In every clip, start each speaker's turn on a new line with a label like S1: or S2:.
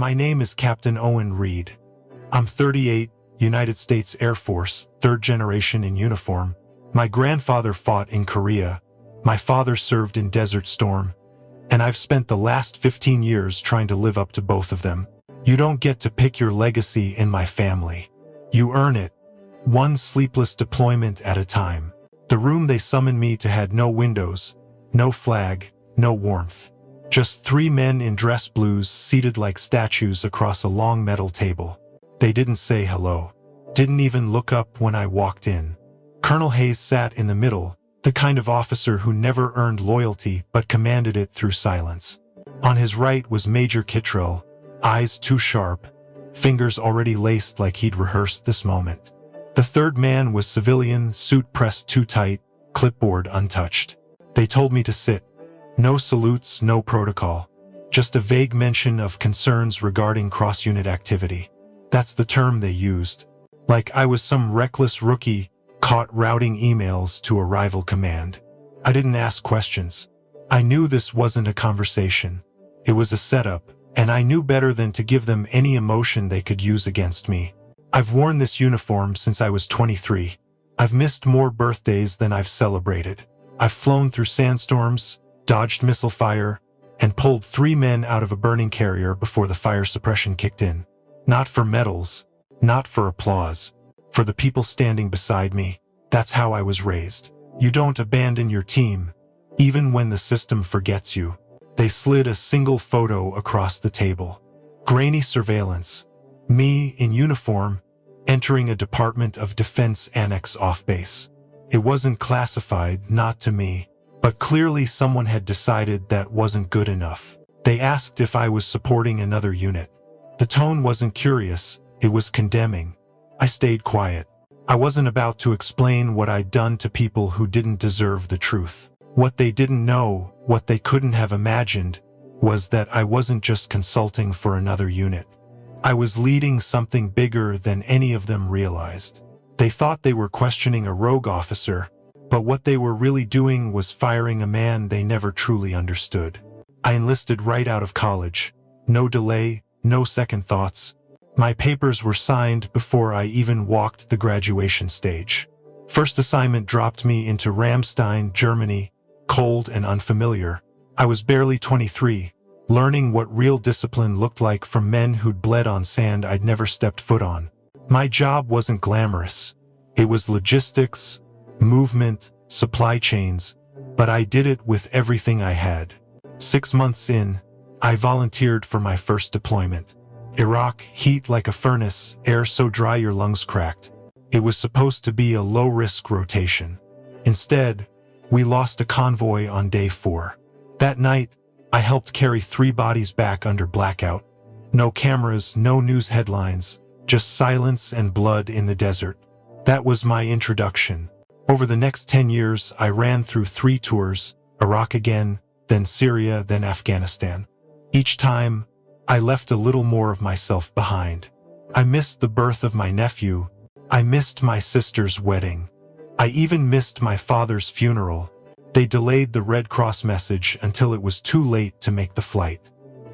S1: My name is Captain Owen Reid. I'm 38, United States Air Force, third generation in uniform. My grandfather fought in Korea. My father served in Desert Storm. And I've spent the last 15 years trying to live up to both of them. You don't get to pick your legacy in my family. You earn it, one sleepless deployment at a time. The room they summoned me to had no windows, no flag, no warmth. Just 3 men in dress blues seated like statues across a long metal table. They didn't say hello. Didn't even look up when I walked in. Colonel Hayes sat in the middle, the kind of officer who never earned loyalty but commanded it through silence. On his right was Major Kittrell, eyes too sharp, fingers already laced like he'd rehearsed this moment. The third man was civilian, suit pressed too tight, clipboard untouched. They told me to sit. No salutes, no protocol. Just a vague mention of concerns regarding cross-unit activity. That's the term they used. Like I was some reckless rookie caught routing emails to a rival command. I didn't ask questions. I knew this wasn't a conversation. It was a setup, and I knew better than to give them any emotion they could use against me. I've worn this uniform since I was 23. I've missed more birthdays than I've celebrated. I've flown through sandstorms, dodged missile fire, and pulled 3 men out of a burning carrier before the fire suppression kicked in. Not for medals, not for applause, for the people standing beside me. That's how I was raised. You don't abandon your team, even when the system forgets you. They slid a single photo across the table. Grainy surveillance. Me, in uniform, entering a Department of Defense annex off base. It wasn't classified, not to me. But clearly someone had decided that wasn't good enough. They asked if I was supporting another unit. The tone wasn't curious, it was condemning. I stayed quiet. I wasn't about to explain what I'd done to people who didn't deserve the truth. What they didn't know, what they couldn't have imagined, was that I wasn't just consulting for another unit. I was leading something bigger than any of them realized. They thought they were questioning a rogue officer, but what they were really doing was firing a man they never truly understood. I enlisted right out of college. No delay, no second thoughts. My papers were signed before I even walked the graduation stage. First assignment dropped me into Ramstein, Germany, cold and unfamiliar. I was barely 23, learning what real discipline looked like from men who'd bled on sand I'd never stepped foot on. My job wasn't glamorous. It was logistics, movement, supply chains, but I did it with everything I had. 6 months in, I volunteered for my first deployment. Iraq, heat like a furnace, air so dry your lungs cracked. It was supposed to be a low-risk rotation. Instead, we lost a convoy on day 4. That night, I helped carry 3 bodies back under blackout. No cameras, no news headlines, just silence and blood in the desert. That was my introduction. Over the next 10 years, I ran through 3 tours, Iraq again, then Syria, then Afghanistan. Each time, I left a little more of myself behind. I missed the birth of my nephew. I missed my sister's wedding. I even missed my father's funeral. They delayed the Red Cross message until it was too late to make the flight.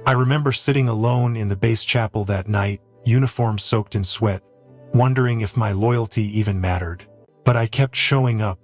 S1: I remember sitting alone in the base chapel that night, uniform soaked in sweat, wondering if my loyalty even mattered. But I kept showing up.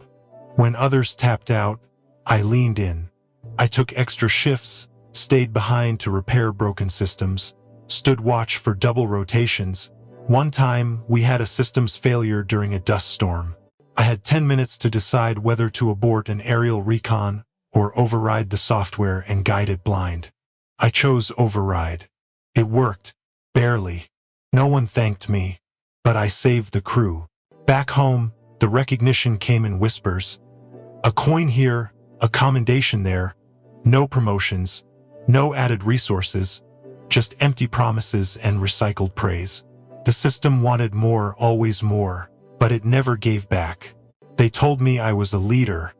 S1: When others tapped out, I leaned in. I took extra shifts, stayed behind to repair broken systems, stood watch for double rotations. One time, we had a systems failure during a dust storm. I had 10 minutes to decide whether to abort an aerial recon or override the software and guide it blind. I chose override. It worked. Barely. No one thanked me, but I saved the crew. Back home, the recognition came in whispers. A coin here, a commendation there. No promotions, no added resources, just empty promises and recycled praise. The system wanted more, always more, but it never gave back. They told me I was a leader,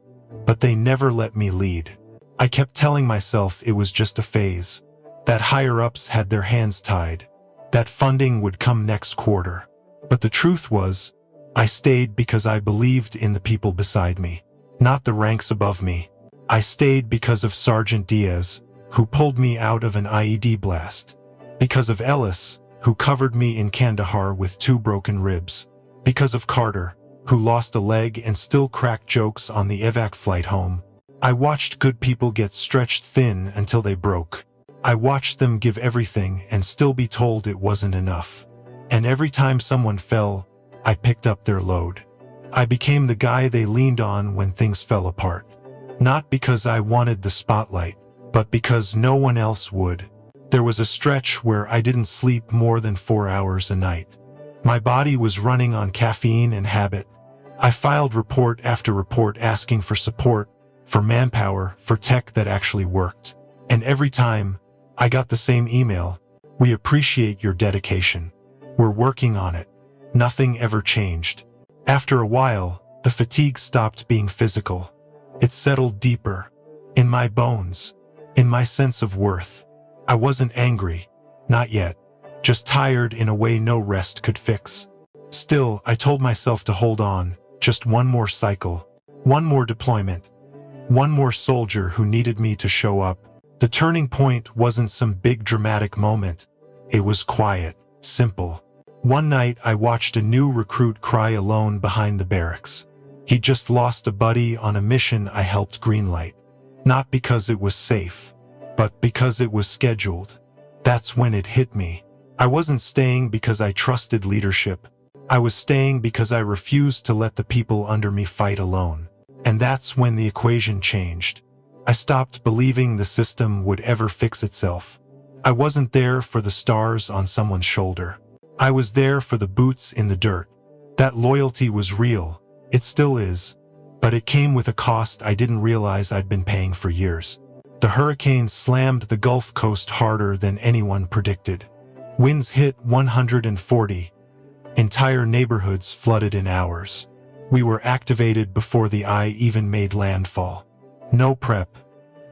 S1: but they never let me lead. I kept telling myself it was just a phase, that higher-ups had their hands tied, that funding would come next quarter. But the truth was, I stayed because I believed in the people beside me, not the ranks above me. I stayed because of Sergeant Diaz, who pulled me out of an IED blast. Because of Ellis, who covered me in Kandahar with 2 broken ribs. Because of Carter, who lost a leg and still cracked jokes on the evac flight home. I watched good people get stretched thin until they broke. I watched them give everything and still be told it wasn't enough. And every time someone fell, I picked up their load. I became the guy they leaned on when things fell apart. Not because I wanted the spotlight, but because no one else would. There was a stretch where I didn't sleep more than 4 hours a night. My body was running on caffeine and habit. I filed report after report asking for support, for manpower, for tech that actually worked. And every time, I got the same email: "We appreciate your dedication. We're working on it." Nothing ever changed. After a while, the fatigue stopped being physical. It settled deeper. In my bones. In my sense of worth. I wasn't angry. Not yet. Just tired in a way no rest could fix. Still, I told myself to hold on. Just one more cycle. One more deployment. One more soldier who needed me to show up. The turning point wasn't some big dramatic moment. It was quiet, simple. One night I watched a new recruit cry alone behind the barracks. He just lost a buddy on a mission I helped greenlight. Not because it was safe, but because it was scheduled. That's when it hit me. I wasn't staying because I trusted leadership. I was staying because I refused to let the people under me fight alone. And that's when the equation changed. I stopped believing the system would ever fix itself. I wasn't there for the stars on someone's shoulder. I was there for the boots in the dirt. That loyalty was real. It still is. But it came with a cost I didn't realize I'd been paying for years. The hurricane slammed the Gulf Coast harder than anyone predicted. Winds hit 140. Entire neighborhoods flooded in hours. We were activated before the eye even made landfall. No prep.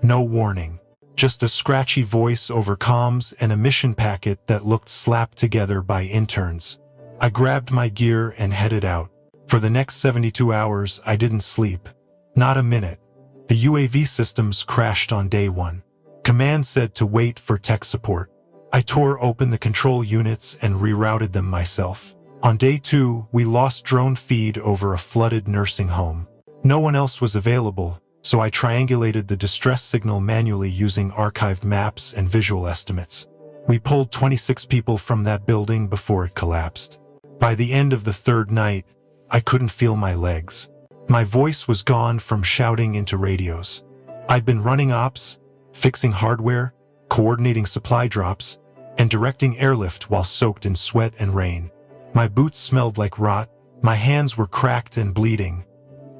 S1: No warning. Just a scratchy voice over comms and a mission packet that looked slapped together by interns. I grabbed my gear and headed out. For the next 72 hours, I didn't sleep. Not a minute. The UAV systems crashed on day 1. Command said to wait for tech support. I tore open the control units and rerouted them myself. On day 2, we lost drone feed over a flooded nursing home. No one else was available, so I triangulated the distress signal manually using archived maps and visual estimates. We pulled 26 people from that building before it collapsed. By the end of the 3rd night, I couldn't feel my legs. My voice was gone from shouting into radios. I'd been running ops, fixing hardware, coordinating supply drops, and directing airlift while soaked in sweat and rain. My boots smelled like rot, my hands were cracked and bleeding.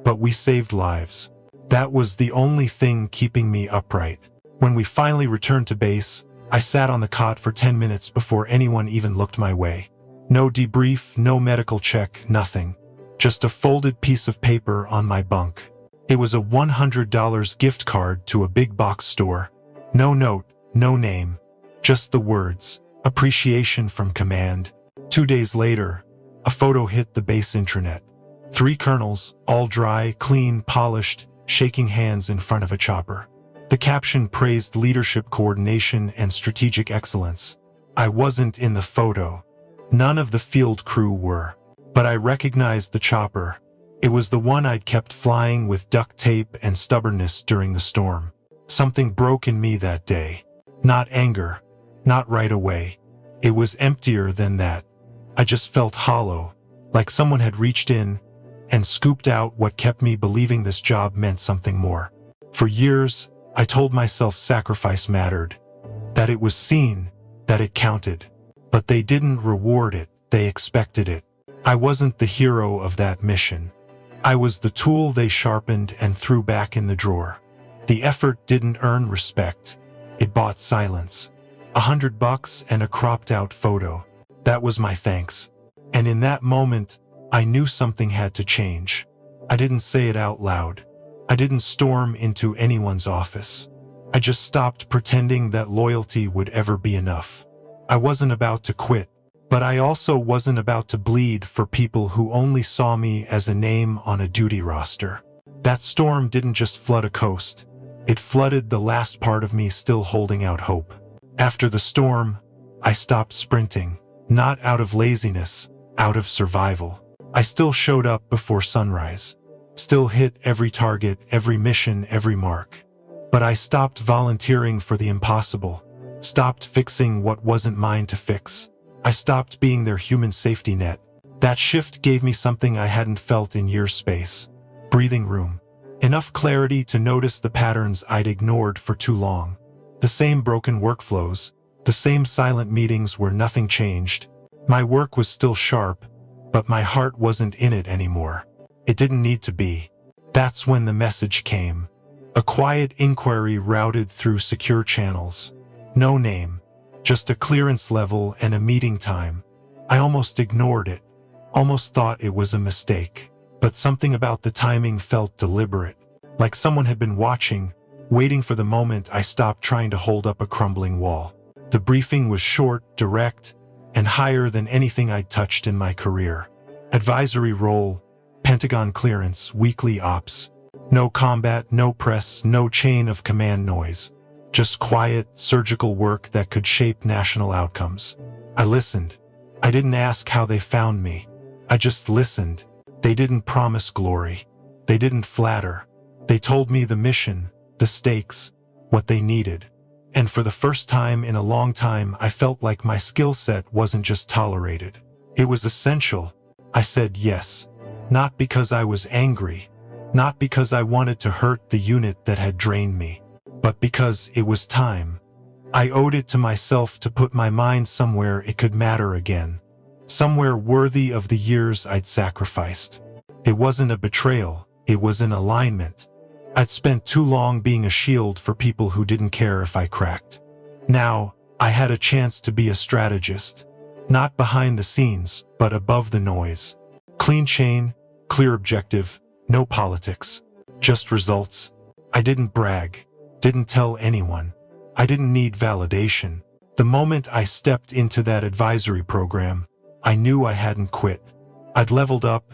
S1: But we saved lives. That was the only thing keeping me upright. When we finally returned to base, I sat on the cot for 10 minutes before anyone even looked my way. No debrief, no medical check, nothing. Just a folded piece of paper on my bunk. It was a $100 gift card to a big box store. No note, no name. Just the words, appreciation from command. 2 days later, a photo hit the base intranet. 3 colonels, all dry, clean, polished, shaking hands in front of a chopper. The caption praised leadership coordination and strategic excellence. I wasn't in the photo. None of the field crew were. But I recognized the chopper. It was the one I'd kept flying with duct tape and stubbornness during the storm. Something broke in me that day. Not anger. Not right away. It was emptier than that. I just felt hollow, like someone had reached in and scooped out what kept me believing this job meant something more. For years, I told myself sacrifice mattered, that it was seen, that it counted. But they didn't reward it, they expected it. I wasn't the hero of that mission. I was the tool they sharpened and threw back in the drawer. The effort didn't earn respect. It bought silence. $100 and a cropped-out photo. That was my thanks. And in that moment, I knew something had to change. I didn't say it out loud. I didn't storm into anyone's office. I just stopped pretending that loyalty would ever be enough. I wasn't about to quit, but I also wasn't about to bleed for people who only saw me as a name on a duty roster. That storm didn't just flood a coast. It flooded the last part of me still holding out hope. After the storm, I stopped sprinting, not out of laziness, out of survival. I still showed up before sunrise, still hit every target, every mission, every mark. But I stopped volunteering for the impossible, stopped fixing what wasn't mine to fix. I stopped being their human safety net. That shift gave me something I hadn't felt in years. Space. Breathing room. Enough clarity to notice the patterns I'd ignored for too long. The same broken workflows, the same silent meetings where nothing changed. My work was still sharp, but my heart wasn't in it anymore. It didn't need to be. That's when the message came. A quiet inquiry routed through secure channels. No name, just a clearance level and a meeting time. I almost ignored it, almost thought it was a mistake. But something about the timing felt deliberate, like someone had been watching, waiting for the moment I stopped trying to hold up a crumbling wall. The briefing was short, direct, and higher than anything I'd touched in my career. Advisory role, Pentagon clearance, weekly ops. No combat, no press, no chain of command noise. Just quiet, surgical work that could shape national outcomes. I listened. I didn't ask how they found me. I just listened. They didn't promise glory. They didn't flatter. They told me the mission, the stakes, what they needed. And for the first time in a long time, I felt like my skill set wasn't just tolerated. It was essential. I said yes. Not because I was angry, not because I wanted to hurt the unit that had drained me, but because it was time. I owed it to myself to put my mind somewhere it could matter again, somewhere worthy of the years I'd sacrificed. It wasn't a betrayal, it was an alignment. I'd spent too long being a shield for people who didn't care if I cracked. Now, I had a chance to be a strategist, not behind the scenes, but above the noise. Clean chain, clear objective, no politics, just results. I didn't brag, didn't tell anyone. I didn't need validation. The moment I stepped into that advisory program, I knew I hadn't quit. I'd leveled up,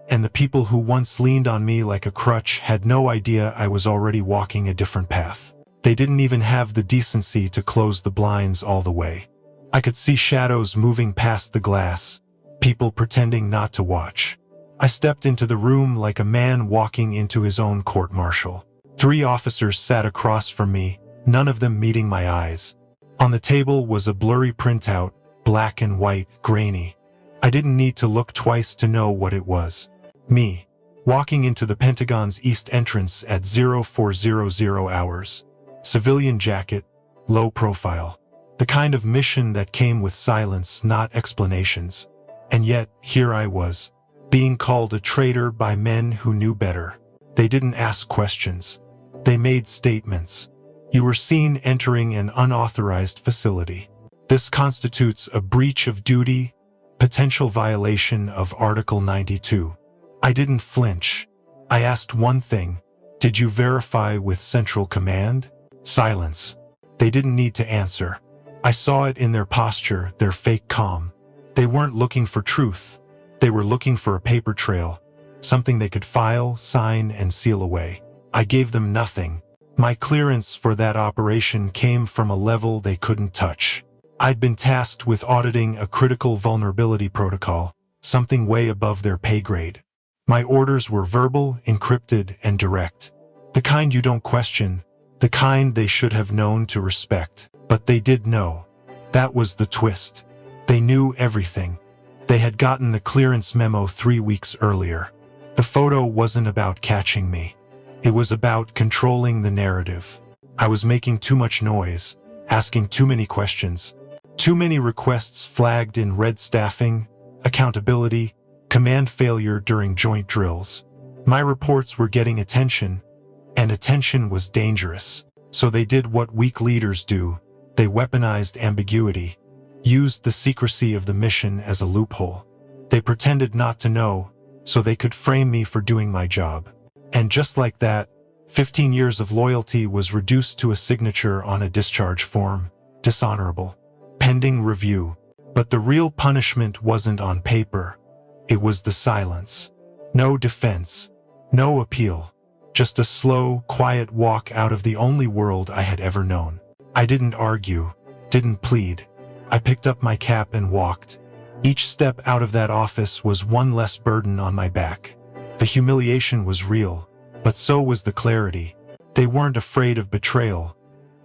S1: and the people who once leaned on me like a crutch had no idea I was already walking a different path. They didn't even have the decency to close the blinds all the way. I could see shadows moving past the glass, people pretending not to watch. I stepped into the room like a man walking into his own court-martial. 3 officers sat across from me, none of them meeting my eyes. On the table was a blurry printout, black and white, grainy. I didn't need to look twice to know what it was. Me, walking into the Pentagon's east entrance at 0400 hours. Civilian jacket, low profile. The kind of mission that came with silence, not explanations. And yet, here I was, being called a traitor by men who knew better. They didn't ask questions. They made statements. You were seen entering an unauthorized facility. This constitutes a breach of duty, potential violation of Article 92. I didn't flinch. I asked one thing. Did you verify with Central Command? Silence. They didn't need to answer. I saw it in their posture, their fake calm. They weren't looking for truth. They were looking for a paper trail, something they could file, sign, and seal away. I gave them nothing. My clearance for that operation came from a level they couldn't touch. I'd been tasked with auditing a critical vulnerability protocol, something way above their pay grade. My orders were verbal, encrypted, and direct. The kind you don't question, the kind they should have known to respect. But they did know. That was the twist. They knew everything. They had gotten the clearance memo 3 weeks earlier. The photo wasn't about catching me. It was about controlling the narrative. I was making too much noise, asking too many questions. Too many requests flagged in red: staffing, accountability, command failure during joint drills. My reports were getting attention, and attention was dangerous. So they did what weak leaders do. They weaponized ambiguity, used the secrecy of the mission as a loophole. They pretended not to know, so they could frame me for doing my job. And just like that, 15 years of loyalty was reduced to a signature on a discharge form. Dishonorable. Pending review. But the real punishment wasn't on paper. It was the silence. No defense. No appeal. Just a slow, quiet walk out of the only world I had ever known. I didn't argue, didn't plead. I picked up my cap and walked. Each step out of that office was one less burden on my back. The humiliation was real, but so was the clarity. They weren't afraid of betrayal.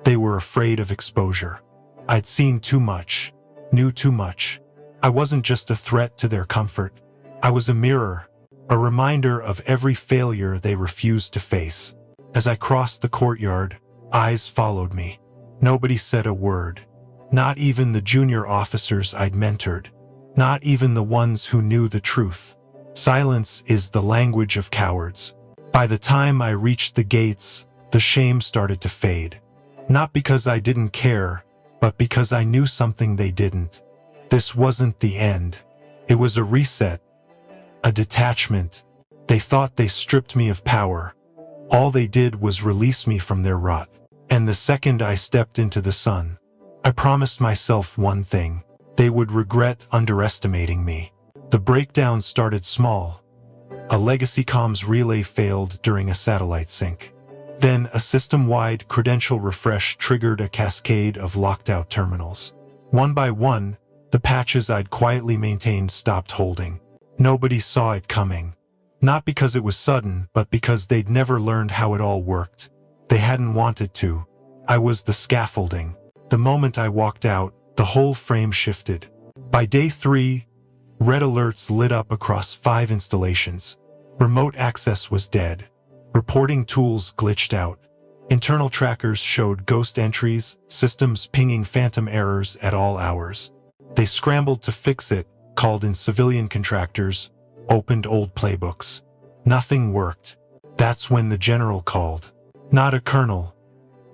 S1: They were afraid of exposure. I'd seen too much, knew too much. I wasn't just a threat to their comfort. I was a mirror, a reminder of every failure they refused to face. As I crossed the courtyard, eyes followed me. Nobody said a word. Not even the junior officers I'd mentored. Not even the ones who knew the truth. Silence is the language of cowards. By the time I reached the gates, the shame started to fade. Not because I didn't care, but because I knew something they didn't. This wasn't the end. It was a reset, a detachment. They thought they stripped me of power. All they did was release me from their rot. And the second I stepped into the sun, I promised myself one thing. They would regret underestimating me. The breakdown started small. A legacy comms relay failed during a satellite sync. Then a system-wide credential refresh triggered a cascade of locked-out terminals. One by one, the patches I'd quietly maintained stopped holding. Nobody saw it coming. Not because it was sudden, but because they'd never learned how it all worked. They hadn't wanted to. I was the scaffolding. The moment I walked out, the whole frame shifted. By day 3, red alerts lit up across 5 installations. Remote access was dead. Reporting tools glitched out. Internal trackers showed ghost entries, systems pinging phantom errors at all hours. They scrambled to fix it, called in civilian contractors, opened old playbooks. Nothing worked. That's when the general called. Not a colonel.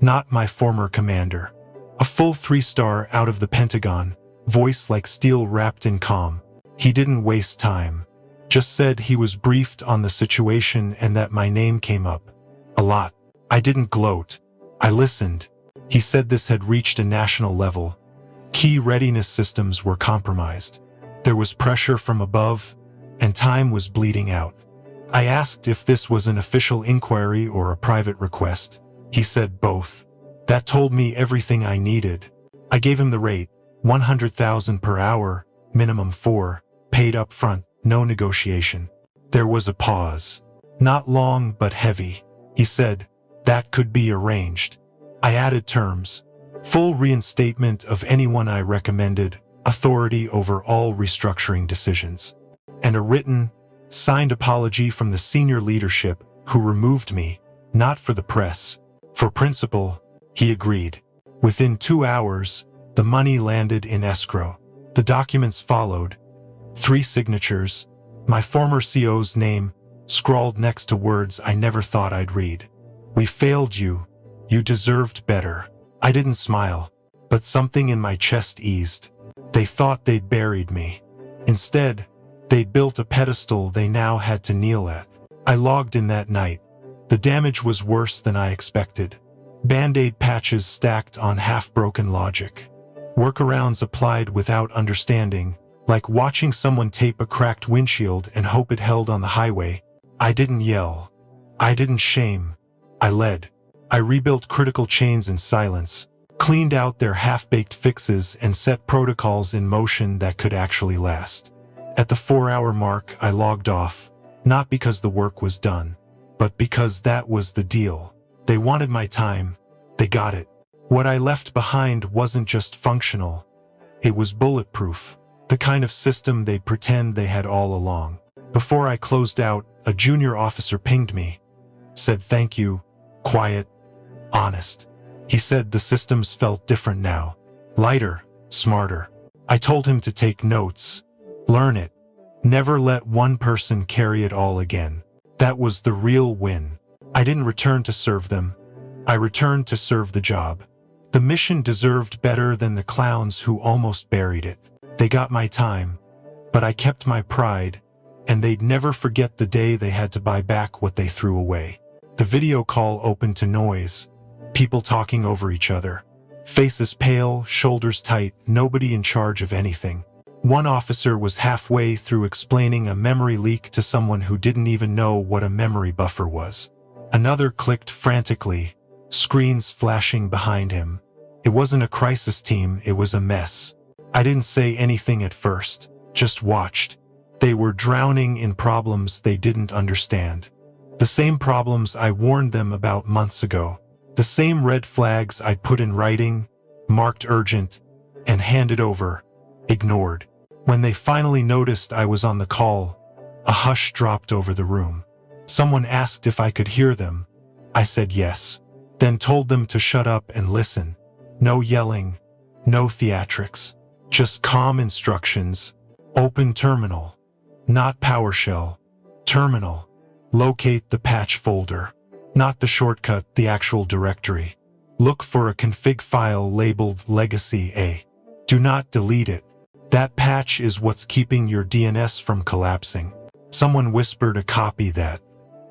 S1: Not my former commander. A full 3-star out of the Pentagon, voice like steel wrapped in calm. He didn't waste time. Just said he was briefed on the situation and that my name came up. A lot. I didn't gloat. I listened. He said this had reached a national level. Key readiness systems were compromised. There was pressure from above, and time was bleeding out. I asked if this was an official inquiry or a private request. He said both. That told me everything I needed. I gave him the rate, $100,000 per hour, minimum 4, paid up front, no negotiation. There was a pause. Not long, but heavy. He said, that could be arranged. I added terms. Full reinstatement of anyone I recommended, authority over all restructuring decisions. And a written, signed apology from the senior leadership who removed me, not for the press. For principle, he agreed. Within 2 hours, the money landed in escrow. The documents followed. 3 signatures, my former CO's name, scrawled next to words I never thought I'd read. We failed you. You deserved better. I didn't smile, but something in my chest eased. They thought they'd buried me. Instead, they'd built a pedestal they now had to kneel at. I logged in that night. The damage was worse than I expected. Band-aid patches stacked on half-broken logic. Workarounds applied without understanding, like watching someone tape a cracked windshield and hope it held on the highway. I didn't yell. I didn't shame. I led. I rebuilt critical chains in silence, cleaned out their half-baked fixes and set protocols in motion that could actually last. At the 4-hour mark, I logged off, not because the work was done, but because that was the deal. They wanted my time. They got it. What I left behind wasn't just functional. It was bulletproof, the kind of system they'd pretend they had all along. Before I closed out, a junior officer pinged me, said thank you, quiet, honest. He said the systems felt different now, lighter, smarter. I told him to take notes, learn it, never let one person carry it all again. That was the real win. I didn't return to serve them. I returned to serve the job. The mission deserved better than the clowns who almost buried it. They got my time, but I kept my pride, and they'd never forget the day they had to buy back what they threw away. The video call opened to noise, people talking over each other. Faces pale, shoulders tight, nobody in charge of anything. One officer was halfway through explaining a memory leak to someone who didn't even know what a memory buffer was. Another clicked frantically, screens flashing behind him. It wasn't a crisis team, it was a mess. I didn't say anything at first, just watched. They were drowning in problems they didn't understand. The same problems I warned them about months ago. The same red flags I'd put in writing, marked urgent, and handed over, ignored. When they finally noticed I was on the call, a hush dropped over the room. Someone asked if I could hear them. I said yes, then told them to shut up and listen. No yelling, no theatrics, just calm instructions. Open terminal, not PowerShell. Terminal. Locate the patch folder, not the shortcut, the actual directory. Look for a config file labeled Legacy A. Do not delete it. That patch is what's keeping your DNS from collapsing. Someone whispered a copy that.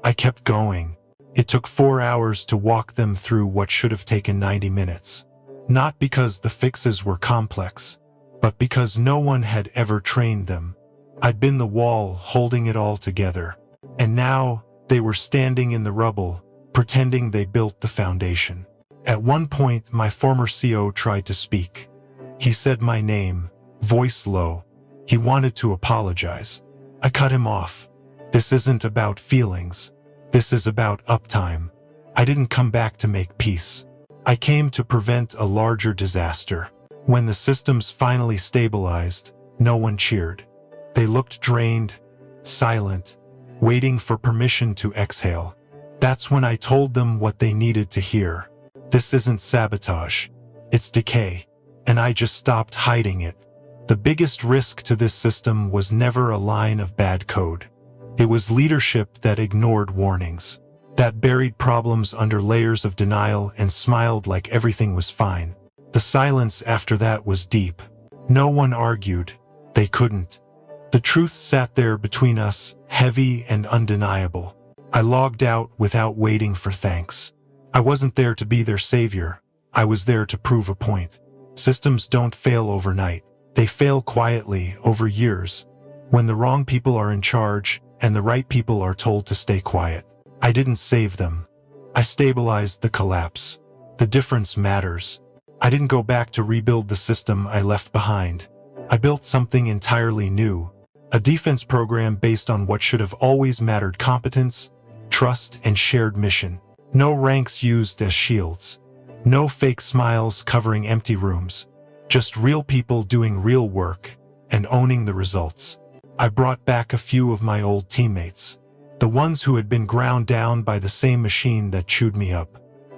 S1: I kept going. It took 4 hours to walk them through what should have taken 90 minutes. Not because the fixes were complex, but because no one had ever trained them. I'd been the wall holding it all together. And now, they were standing in the rubble, pretending they built the foundation. At one point, my former CO tried to speak. He said my name, voice low. He wanted to apologize. I cut him off. This isn't about feelings. This is about uptime. I didn't come back to make peace. I came to prevent a larger disaster. When the systems finally stabilized, no one cheered. They looked drained, silent, waiting for permission to exhale. That's when I told them what they needed to hear. This isn't sabotage. It's decay. And I just stopped hiding it. The biggest risk to this system was never a line of bad code. It was leadership that ignored warnings, that buried problems under layers of denial and smiled like everything was fine. The silence after that was deep. No one argued. They couldn't. The truth sat there between us, heavy and undeniable. I logged out without waiting for thanks. I wasn't there to be their savior. I was there to prove a point. Systems don't fail overnight. They fail quietly over years, when the wrong people are in charge and the right people are told to stay quiet. I didn't save them. I stabilized the collapse. The difference matters. I didn't go back to rebuild the system I left behind. I built something entirely new. A defense program based on what should have always mattered: competence, trust, and shared mission. No ranks used as shields. No fake smiles covering empty rooms. Just real people doing real work and owning the results. I brought back a few of my old teammates, the ones who had been ground down by the same machine that chewed me up.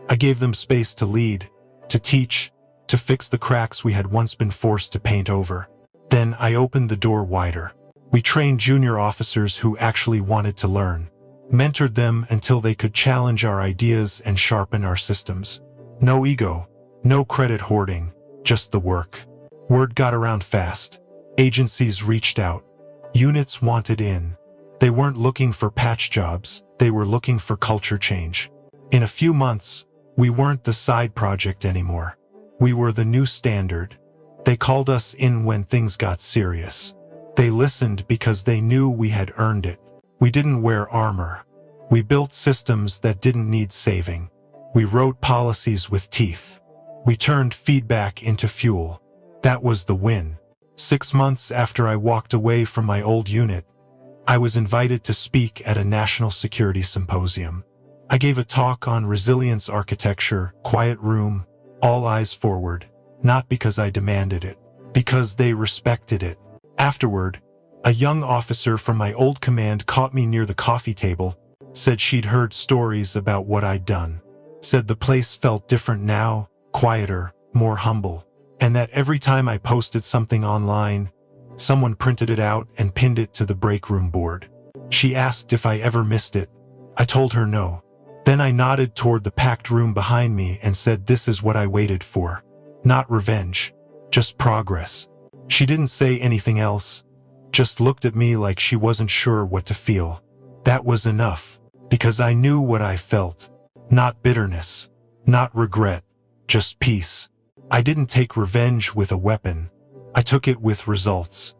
S1: I gave them space to lead, to teach, to fix the cracks we had once been forced to paint over. Then I opened the door wider. We trained junior officers who actually wanted to learn, mentored them until they could challenge our ideas and sharpen our systems. No ego, no credit hoarding, just the work. Word got around fast. Agencies reached out. Units wanted in. They weren't looking for patch jobs, they were looking for culture change. In a few months, we weren't the side project anymore. We were the new standard. They called us in when things got serious. They listened because they knew we had earned it. We didn't wear armor. We built systems that didn't need saving. We wrote policies with teeth. We turned feedback into fuel. That was the win. 6 months after I walked away from my old unit, I was invited to speak at a national security symposium. I gave a talk on resilience architecture, quiet room, all eyes forward, not because I demanded it, because they respected it. Afterward, a young officer from my old command caught me near the coffee table, said she'd heard stories about what I'd done, said the place felt different now, quieter, more humble, and that every time I posted something online, someone printed it out and pinned it to the break room board. She asked if I ever missed it. I told her no. Then I nodded toward the packed room behind me and said this is what I waited for. Not revenge, just progress. She didn't say anything else, just looked at me like she wasn't sure what to feel. That was enough, because I knew what I felt. Not bitterness, not regret, just peace. I didn't take revenge with a weapon. I took it with results.